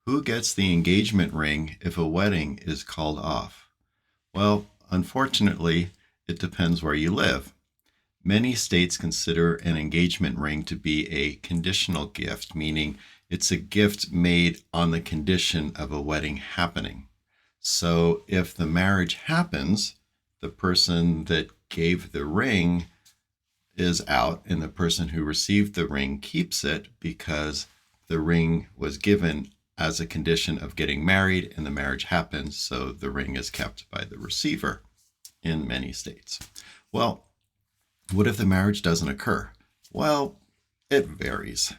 Who gets the engagement ring if a wedding is called off? Well, unfortunately, it depends where you live. Many states consider an engagement ring to be a conditional gift, meaning it's a gift made on the condition of a wedding happening. So if the marriage happens, the person that gave the ring is out, and the person who received the ring keeps it because the ring was given as a condition of getting married and the marriage happens, so the ring is kept by the receiver in many states. Well, what if the marriage doesn't occur? Well, it varies.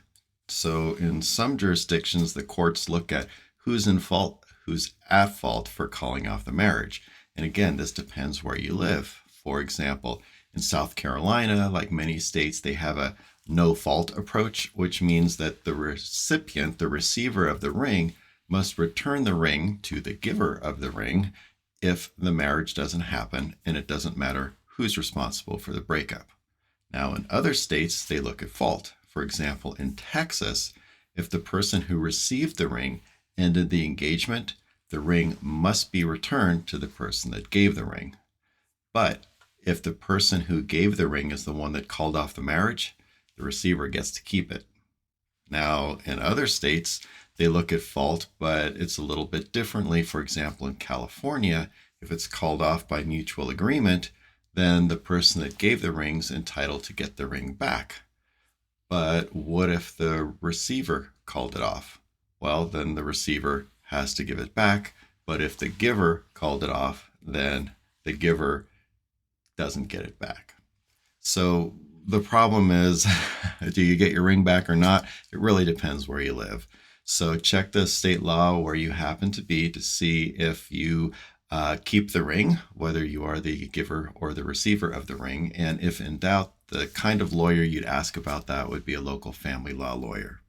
So in some jurisdictions, the courts look at who's in fault, who's at fault for calling off the marriage. And again, this depends where you live. For example, in South Carolina, like many states, they have a no fault approach, which means that the recipient, the receiver of the ring, must return the ring to the giver of the ring if the marriage doesn't happen, and it doesn't matter who's responsible for the breakup. Now, in other states, they look at fault. For example, in Texas, if the person who received the ring ended the engagement, the ring must be returned to the person that gave the ring. But if the person who gave the ring is the one that called off the marriage, the receiver gets to keep it. Now, in other states, they look at fault, but it's a little bit differently. For example, in California, if it's called off by mutual agreement, then the person that gave the ring's entitled to get the ring back. But what if the receiver called it off? Well, then the receiver has to give it back. But if the giver called it off, then the giver doesn't get it back. So the problem is, do you get your ring back or not? It really depends where you live. So check the state law where you happen to be to see if you keep the ring, whether you are the giver or the receiver of the ring. And if in doubt, the kind of lawyer you'd ask about that would be a local family law lawyer.